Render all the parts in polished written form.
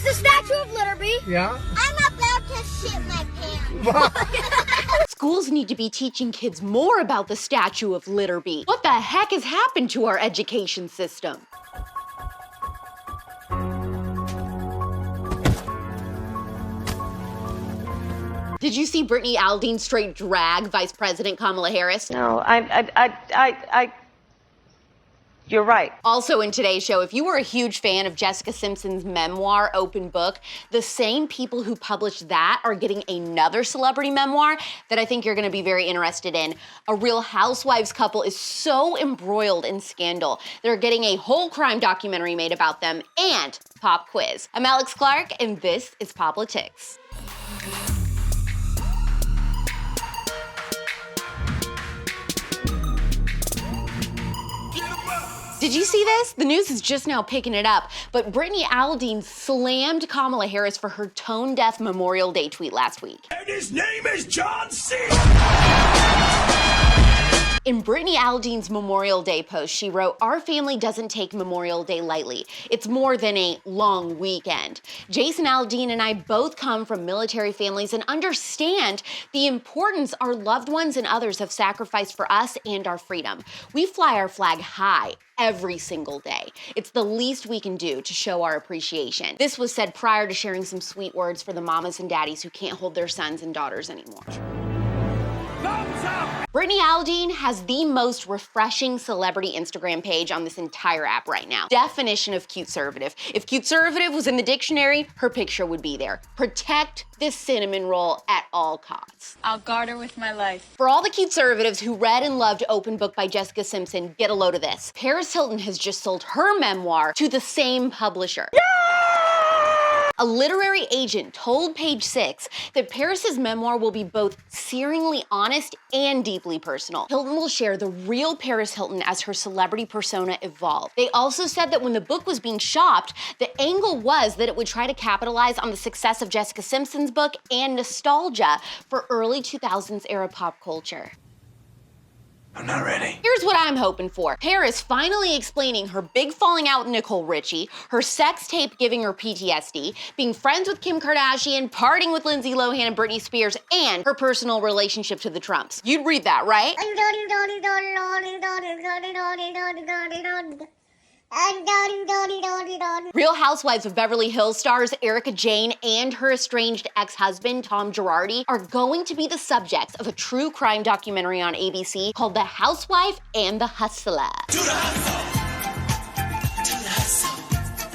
It's the Statue of Liberty. Yeah? I'm about to shit my pants. Schools need to be teaching kids more about the Statue of Liberty. What the heck has happened to our education system? Did you see Brittany Aldean straight drag Vice President Kamala Harris? No, you're right. Also in today's show, if you were a huge fan of Jessica Simpson's memoir, Open Book, the same people who published that are getting another celebrity memoir that I think you're gonna be very interested in. A Real Housewives couple is so embroiled in scandal. They're getting a whole crime documentary made about them and pop quiz. I'm AlexClark, and this is POPlitics. Did you see this? The news is just now picking it up, but Brittany Aldean slammed Kamala Harris for her tone-deaf Memorial Day tweet last week. And his name is John C. In Brittany Aldean's Memorial Day post, she wrote, "Our family doesn't take Memorial Day lightly. It's more than a long weekend. Jason Aldean and I both come from military families and understand the importance our loved ones and others have sacrificed for us and our freedom. We fly our flag high every single day. It's the least we can do to show our appreciation." This was said prior to sharing some sweet words for the mamas and daddies who can't hold their sons and daughters anymore. Brittany Aldean has the most refreshing celebrity Instagram page on this entire app right now. Definition of CUTEservative. If CUTEservative was in the dictionary, her picture would be there. Protect this cinnamon roll at all costs. I'll guard her with my life. For all the CUTEservatives who read and loved Open Book by Jessica Simpson, get a load of this. Paris Hilton has just sold her memoir to the same publisher. A literary agent told Page 6 that Paris's memoir will be both searingly honest and deeply personal. Hilton will share the real Paris Hilton as her celebrity persona evolved. They also said that when the book was being shopped, the angle was that it would try to capitalize on the success of Jessica Simpson's book and nostalgia for early 2000s era pop culture. I'm not ready. Here's what I'm hoping for. Paris finally explaining her big falling out with Nicole Richie, her sex tape giving her PTSD, being friends with Kim Kardashian, partying with Lindsay Lohan and Britney Spears, and her personal relationship to the Trumps. You'd read that, right? Real Housewives of Beverly Hills stars Erika Jayne and her estranged ex-husband, Tom Girardi, are going to be the subjects of a true crime documentary on ABC called The Housewife and the Hustler.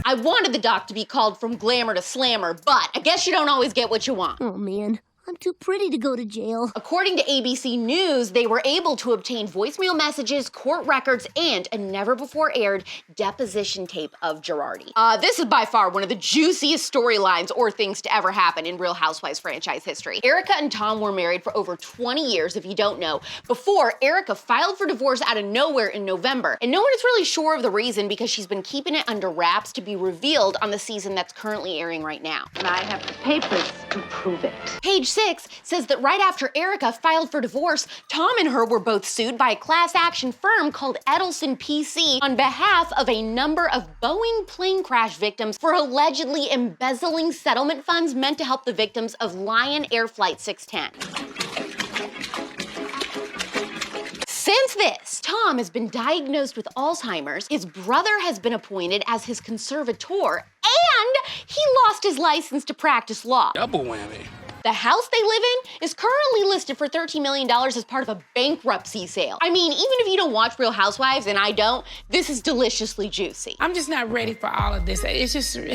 I wanted the doc to be called From Glamour to Slammer, but I guess you don't always get what you want. Oh man, I'm too pretty to go to jail. According to ABC News, they were able to obtain voicemail messages, court records, and a never-before-aired deposition tape of Girardi. This is by far one of the juiciest storylines or things to ever happen in Real Housewives franchise history. Erika and Tom were married for over 20 years, if you don't know, before Erika filed for divorce out of nowhere in November. And no one is really sure of the reason because she's been keeping it under wraps to be revealed on the season that's currently airing right now. And I have the papers to prove it. Page 6 says that right after Erika filed for divorce, Tom and her were both sued by a class action firm called Edelson PC on behalf of a number of Boeing plane crash victims for allegedly embezzling settlement funds meant to help the victims of Lion Air Flight 610. Since this, Tom has been diagnosed with Alzheimer's, his brother has been appointed as his conservator, and he lost his license to practice law. Double whammy. The house they live in is currently listed for $13 million as part of a bankruptcy sale. I mean, even if you don't watch Real Housewives, and I don't, this is deliciously juicy. I'm just not ready for all of this. It's just... The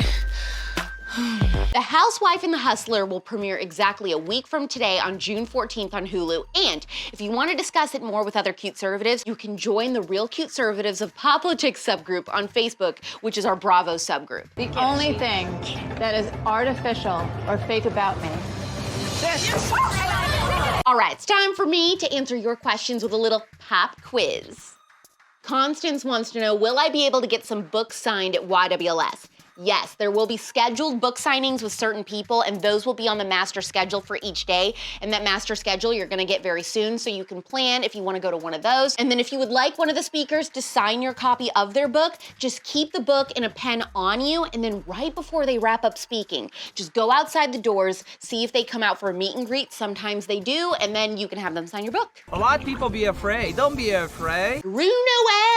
Housewife and the Hustler will premiere exactly a week from today on June 14th on Hulu. And if you want to discuss it more with other CUTEservatives, you can join the Real CUTEservatives of POPlitics subgroup on Facebook, which is our Bravo subgroup. The only thing that is artificial or fake about me. All right, it's time for me to answer your questions with a little pop quiz. Constance wants to know, will I be able to get some books signed at YWLS? Yes, there will be scheduled book signings with certain people, and those will be on the master schedule for each day. And that master schedule you're gonna get very soon, so you can plan if you wanna go to one of those. And then if you would like one of the speakers to sign your copy of their book, just keep the book and a pen on you, and then right before they wrap up speaking, just go outside the doors, see if they come out for a meet and greet. Sometimes they do, and then you can have them sign your book. A lot of people be afraid. Don't be afraid. Rue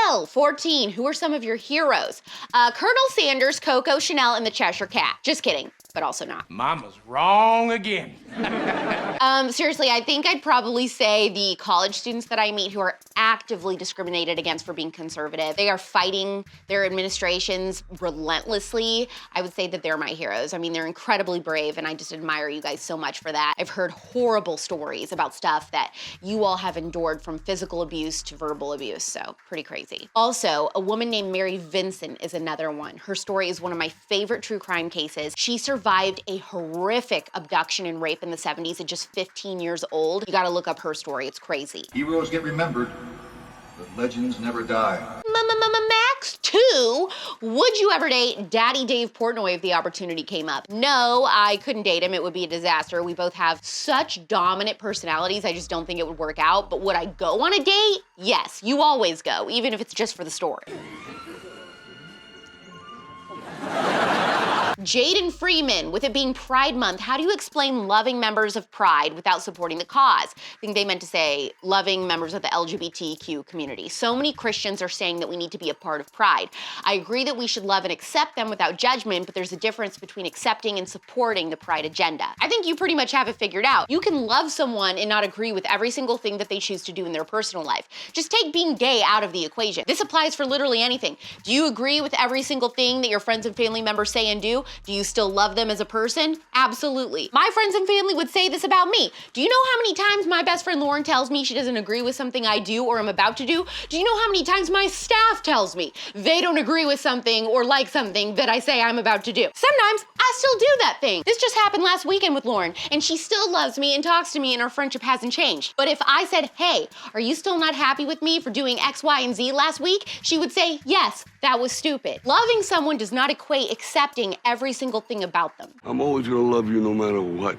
Noel, 14. Who are some of your heroes? Colonel Sanders, Coco Chanel, and the Cheshire Cat. Just kidding, but also not. Mama's wrong again. Seriously, I think I'd probably say the college students that I meet who are actively discriminated against for being conservative. They are fighting their administrations relentlessly. I would say that they're my heroes. I mean, they're incredibly brave, and I just admire you guys so much for that. I've heard horrible stories about stuff that you all have endured, from physical abuse to verbal abuse, so pretty crazy. Also, a woman named Mary Vincent is another one. Her story is one of my favorite true crime cases. She survived a horrific abduction and rape in the 70s at just 15 years old. You gotta look up her story, it's crazy. Heroes get remembered, but legends never die. Max 2, would you ever date Daddy Dave Portnoy if the opportunity came up? No, I couldn't date him. It would be a disaster. We both have such dominant personalities, I just don't think it would work out. But would I go on a date? Yes, you always go, even if it's just for the story. Jaden Freeman, with it being Pride Month, how do you explain loving members of Pride without supporting the cause? I think they meant to say loving members of the LGBTQ community. So many Christians are saying that we need to be a part of Pride. I agree that we should love and accept them without judgment, but there's a difference between accepting and supporting the Pride agenda. I think you pretty much have it figured out. You can love someone and not agree with every single thing that they choose to do in their personal life. Just take being gay out of the equation. This applies for literally anything. Do you agree with every single thing that your friends and family members say and do? Do you still love them as a person? Absolutely. My friends and family would say this about me. Do you know how many times my best friend Lauren tells me she doesn't agree with something I do or am about to do? Do you know how many times my staff tells me they don't agree with something or like something that I say I'm about to do? Sometimes I still do that thing. This just happened last weekend with Lauren, and she still loves me and talks to me, and our friendship hasn't changed. But if I said, hey, are you still not happy with me for doing X, Y, and Z last week? She would say, yes, that was stupid. Loving someone does not equate accepting every single thing about them. I'm always gonna love you no matter what.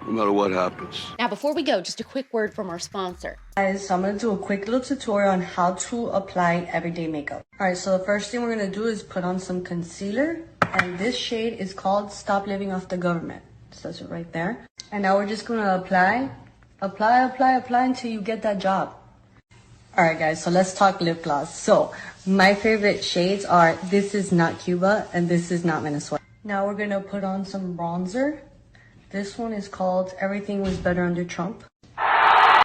No matter what happens. Now, before we go, just a quick word from our sponsor. Guys, so I'm gonna do a quick little tutorial on how to apply everyday makeup. All right, so the first thing we're gonna do is put on some concealer, and this shade is called Stop Living Off the Government. It says it right there. And now we're just gonna apply until you get that job. All right, guys, so let's talk lip gloss. So my favorite shades are This Is Not Cuba and This Is Not Venezuela. Now we're gonna put on some bronzer. This one is called Everything Was Better Under Trump.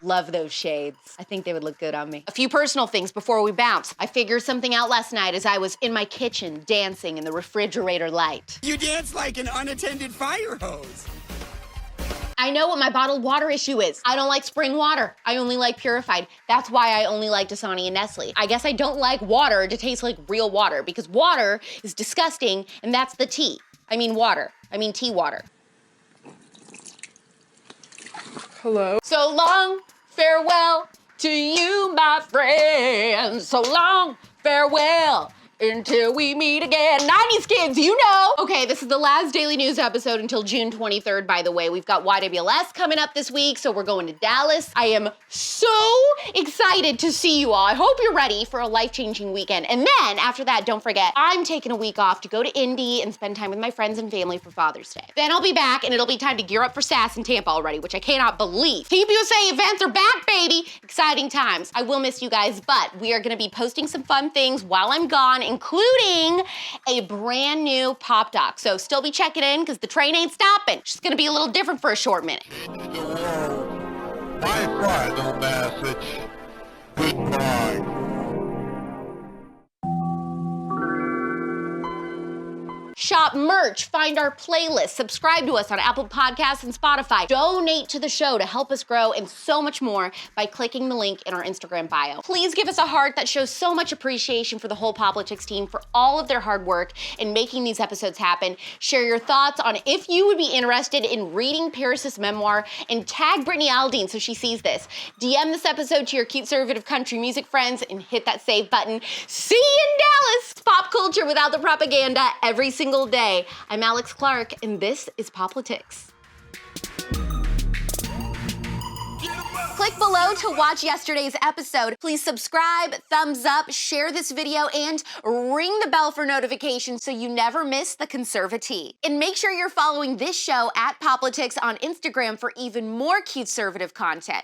Love those shades. I think they would look good on me. A few personal things before we bounce. I figured something out last night as I was in my kitchen dancing in the refrigerator light. You dance like an unattended fire hose. I know what my bottled water issue is. I don't like spring water. I only like purified. That's why I only like Dasani and Nestle. I guess I don't like water to taste like real water, because water is disgusting, and that's the tea. I mean water. I mean tea water. Hello? So long, farewell to you, my friend. So long, farewell. Until we meet again. 90s kids, you know. Okay, this is the last Daily News episode until June 23rd, by the way. We've got YWLS coming up this week, so we're going to Dallas. I am so excited to see you all. I hope you're ready for a life-changing weekend. And then, after that, don't forget, I'm taking a week off to go to Indy and spend time with my friends and family for Father's Day. Then I'll be back, and it'll be time to gear up for SAS in Tampa already, which I cannot believe. Team USA events are back, baby. Exciting times. I will miss you guys, but we are gonna be posting some fun things while I'm gone, including a brand new pop doc. So still be checking in, because the train ain't stopping. It's just gonna be a little different for a short minute. My final message. Goodbye. Shop merch, find our playlist, subscribe to us on Apple Podcasts and Spotify, donate to the show to help us grow, and so much more by clicking the link in our Instagram bio. Please give us a heart that shows so much appreciation for the whole POPlitics team for all of their hard work in making these episodes happen. Share your thoughts on if you would be interested in reading Paris's memoir, and tag Brittany Aldean so she sees this. DM this episode to your CUTEservative country music friends and hit that save button. See you in Dallas! Pop culture without the propaganda every single day. I'm AlexClark, and this is POPlitics. Click below to watch yesterday's episode. Please subscribe, thumbs up, share this video, and ring the bell for notifications so you never miss the conservative. And make sure you're following this show at POPlitics on Instagram for even more CUTEservative content.